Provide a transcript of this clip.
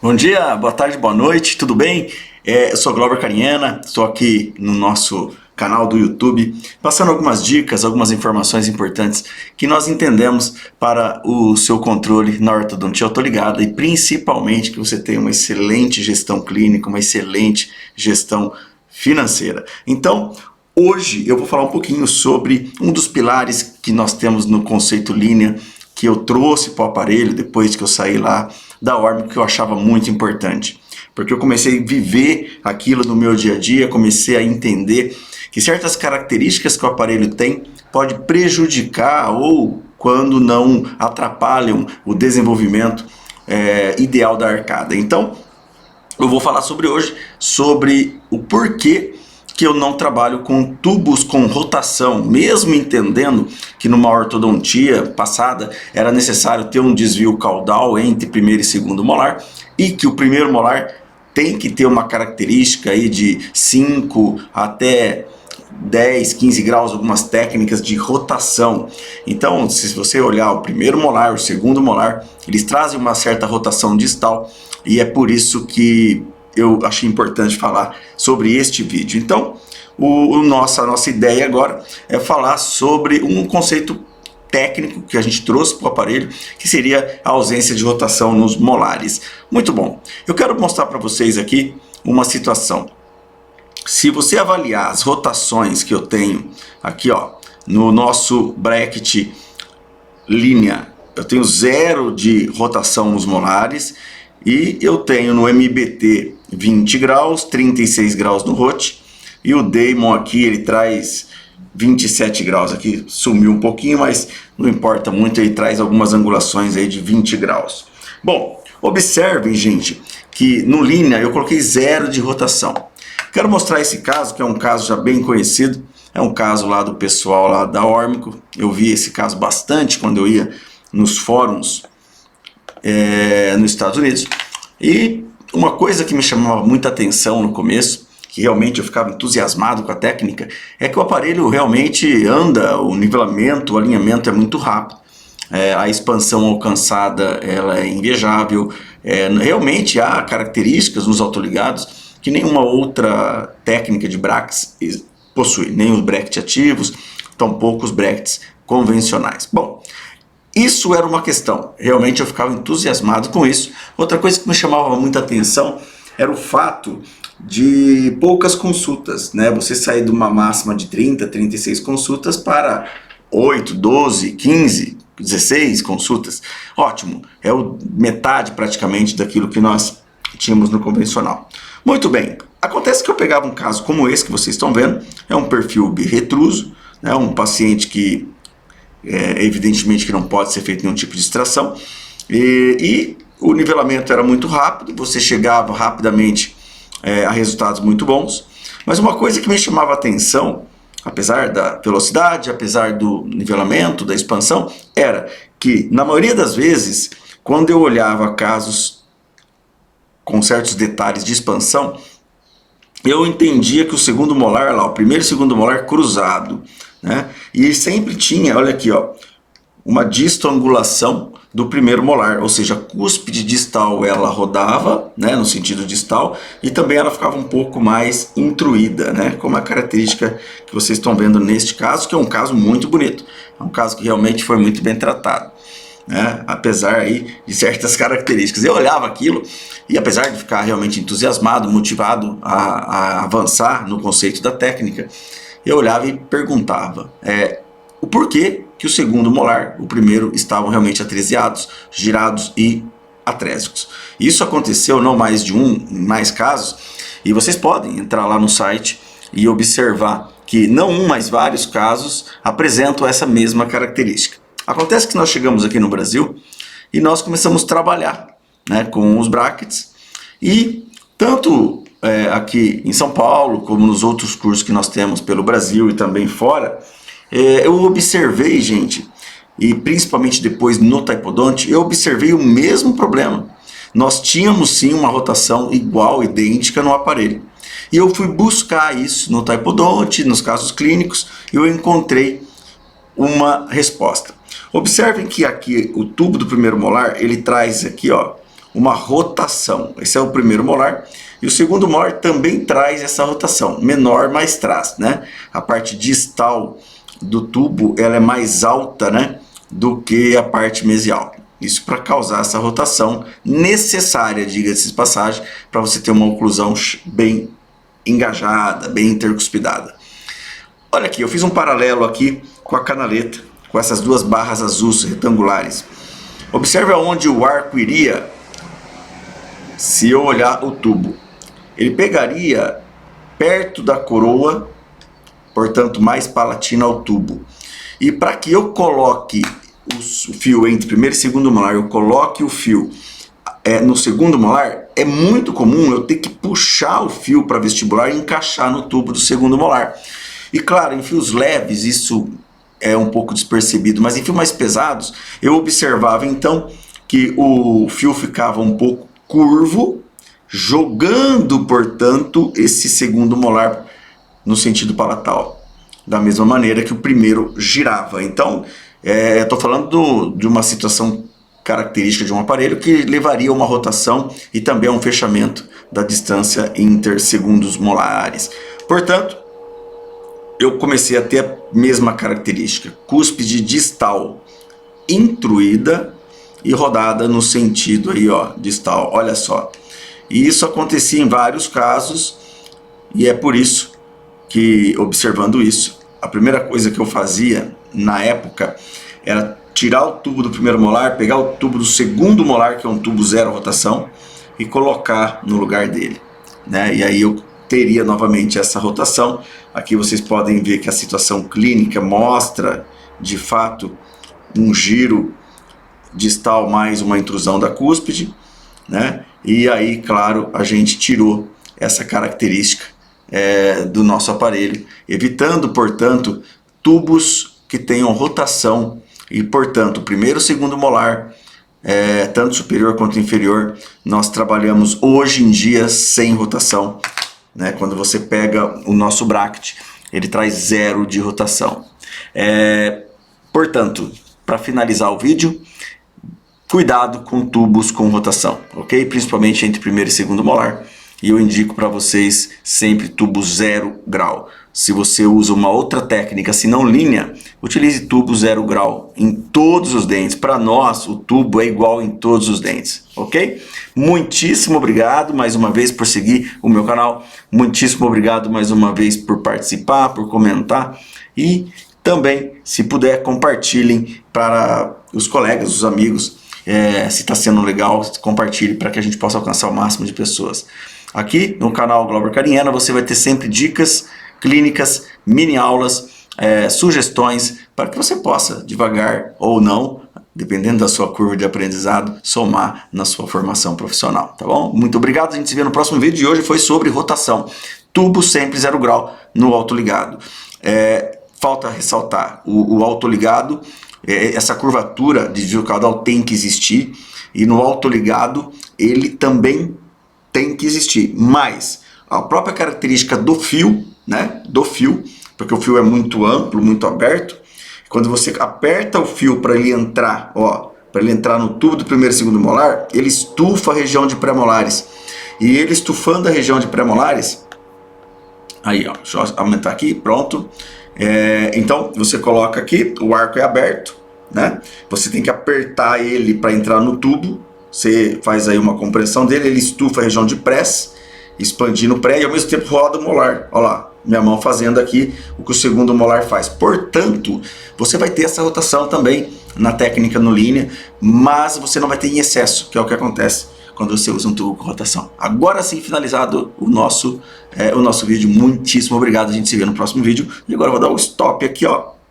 Bom dia, boa tarde, boa noite, tudo bem? Eu sou Glauber Carinhana, estou aqui no nosso canal do YouTube, passando algumas dicas, algumas informações importantes que nós entendemos para o seu controle na ortodontia autoligada e principalmente que você tenha uma excelente gestão clínica, uma excelente gestão financeira. Então, hoje eu vou falar um pouquinho sobre um dos pilares que nós temos no conceito Linea, que eu trouxe para o aparelho depois que eu saí lá da Ormo, que eu achava muito importante. Porque eu comecei a viver aquilo no meu dia a dia, comecei a entender que certas características que o aparelho tem pode prejudicar ou, quando não, atrapalham o desenvolvimento ideal da arcada. Então, eu vou falar hoje sobre o porquê que eu não trabalho com tubos com rotação, mesmo entendendo que numa ortodontia passada era necessário ter um desvio caudal entre primeiro e segundo molar e que o primeiro molar tem que ter uma característica aí de 5 até 10, 15 graus, algumas técnicas de rotação. Então, se você olhar o primeiro molar, o segundo molar, eles trazem uma certa rotação distal e é por isso que eu achei importante falar sobre este vídeo. Então, a nossa ideia agora é falar sobre um conceito técnico que a gente trouxe para o aparelho, que seria a ausência de rotação nos molares. Muito bom. Eu quero mostrar para vocês aqui uma situação. Se você avaliar as rotações que eu tenho aqui, ó, no nosso bracket Linea, eu tenho 0 de rotação nos molares e eu tenho no MBT 20 graus, 36 graus no Rote e o Damon aqui ele traz 27 graus, aqui sumiu um pouquinho, mas não importa muito, ele traz algumas angulações aí de 20 graus. Bom, observem, gente, que no Linea eu coloquei 0 de rotação. Quero mostrar esse caso, que é um caso já bem conhecido, é um caso lá do pessoal lá da Ormico. Eu vi esse caso bastante quando eu ia nos fóruns nos Estados Unidos. E uma coisa que me chamava muita atenção no começo, que realmente eu ficava entusiasmado com a técnica, é que o aparelho realmente anda, o nivelamento, o alinhamento é muito rápido. A expansão alcançada ela é invejável. Realmente há características nos autoligados que nenhuma outra técnica de brackets possui, nem os brackets ativos, tampouco os brackets convencionais. Bom, isso era uma questão, realmente eu ficava entusiasmado com isso. Outra coisa que me chamava muita atenção era o fato de poucas consultas, né? Você sair de uma máxima de 30, 36 consultas para 8, 12, 15, 16 consultas. Ótimo, é metade praticamente daquilo que nós tínhamos no convencional. Muito bem, acontece que eu pegava um caso como esse que vocês estão vendo, é um perfil birretruso, né? Um paciente que evidentemente que não pode ser feito nenhum tipo de extração e o nivelamento era muito rápido, você chegava rapidamente a resultados muito bons, mas uma coisa que me chamava a atenção, apesar da velocidade, apesar do nivelamento, da expansão, era que na maioria das vezes, quando eu olhava casos com certos detalhes de expansão, eu entendia que o segundo molar, lá, o primeiro e segundo molar cruzado, né? E ele sempre tinha, olha aqui, ó, uma distoangulação do primeiro molar, ou seja, a cúspide distal ela rodava, né, no sentido distal, e também ela ficava um pouco mais intruída, né, como a característica que vocês estão vendo neste caso, que é um caso muito bonito, é um caso que realmente foi muito bem tratado, né, apesar aí de certas características. Eu olhava aquilo e apesar de ficar realmente entusiasmado, motivado a avançar no conceito da técnica, eu olhava e perguntava o porquê que o segundo molar, o primeiro, estavam realmente atresiados, girados e atrésicos. Isso aconteceu não mais de um, em mais casos, e vocês podem entrar lá no site e observar que não um, mas vários casos apresentam essa mesma característica. Acontece que nós chegamos aqui no Brasil e nós começamos a trabalhar, né, com os brackets e tanto aqui em São Paulo como nos outros cursos que nós temos pelo Brasil e também fora, eu observei, gente, e principalmente depois no Typodonte, eu observei o mesmo problema. Nós tínhamos sim uma rotação igual, idêntica no aparelho. E eu fui buscar isso no Typodonte, nos casos clínicos, e eu encontrei uma resposta. Observem que aqui o tubo do primeiro molar, ele traz aqui, ó, uma rotação. Esse é o primeiro molar. E o segundo molar também traz essa rotação, menor, mas traz, né? A parte distal do tubo, ela é mais alta, né, do que a parte mesial. Isso para causar essa rotação necessária, diga-se de passagem, para você ter uma oclusão bem engajada, bem intercuspidada. Olha aqui, eu fiz um paralelo aqui com a canaleta, com essas duas barras azuis retangulares. Observe aonde o arco iria se eu olhar o tubo. Ele pegaria perto da coroa, portanto mais palatina ao tubo. E para que eu coloque o fio entre primeiro e segundo molar, eu coloque o fio no segundo molar, é muito comum eu ter que puxar o fio para vestibular e encaixar no tubo do segundo molar. E claro, em fios leves isso é um pouco despercebido, mas em fios mais pesados eu observava então que o fio ficava um pouco curvo, jogando, portanto, esse segundo molar no sentido palatal, da mesma maneira que o primeiro girava. Então, estou falando de uma situação característica de um aparelho que levaria a uma rotação e também a um fechamento da distância intersegundos molares. Portanto, eu comecei a ter a mesma característica, cúspide distal intruída e rodada no sentido aí, ó, distal, olha só. E isso acontecia em vários casos, e é por isso que, observando isso, a primeira coisa que eu fazia na época era tirar o tubo do primeiro molar, pegar o tubo do segundo molar, que é um tubo zero rotação, e colocar no lugar dele, né? E aí eu teria novamente essa rotação. Aqui vocês podem ver que a situação clínica mostra, de fato, um giro distal mais uma intrusão da cúspide, né? E aí, claro, a gente tirou essa característica do nosso aparelho, evitando, portanto, tubos que tenham rotação e, portanto, o primeiro e o segundo molar, tanto superior quanto inferior, nós trabalhamos hoje em dia sem rotação, né? Quando você pega o nosso bracket, ele traz 0 de rotação. Portanto, para finalizar o vídeo, cuidado com tubos com rotação, ok? Principalmente entre primeiro e segundo molar. E eu indico para vocês sempre tubo 0 grau. Se você usa uma outra técnica, se não linha, utilize tubo 0 grau em todos os dentes. Para nós, o tubo é igual em todos os dentes, ok? Muitíssimo obrigado mais uma vez por seguir o meu canal. Muitíssimo obrigado mais uma vez por participar, por comentar. E também, se puder, compartilhem para os colegas, os amigos. Se está sendo legal, compartilhe para que a gente possa alcançar o máximo de pessoas. Aqui no canal Glauber Cariena você vai ter sempre dicas clínicas, mini aulas, sugestões para que você possa, devagar ou não, dependendo da sua curva de aprendizado, somar na sua formação profissional, tá bom? Muito obrigado, a gente se vê no próximo vídeo. E hoje foi sobre rotação, tubo sempre 0 grau no autoligado. Falta ressaltar, o autoligado, essa curvatura de desvio caudal tem que existir, e no autoligado ele também tem que existir, mas a própria característica do fio, né, porque o fio é muito amplo, muito aberto, quando você aperta o fio para ele entrar, ó, para ele entrar no tubo do primeiro e segundo molar, ele estufa a região de pré-molares, e ele estufando a região de pré-molares, aí ó, deixa eu aumentar aqui, pronto. Então você coloca aqui, o arco é aberto, né? Você tem que apertar ele para entrar no tubo. Você faz aí uma compressão dele, ele estufa a região de press, expandindo o pré e ao mesmo tempo roda o molar. Olha lá, minha mão fazendo aqui o que o segundo molar faz. Portanto, você vai ter essa rotação também na técnica no linha, mas você não vai ter em excesso, que é o que acontece quando você usa um tubo com rotação. Agora sim, finalizado o nosso vídeo. Muitíssimo obrigado. A gente se vê no próximo vídeo. E agora eu vou dar o stop aqui, ó.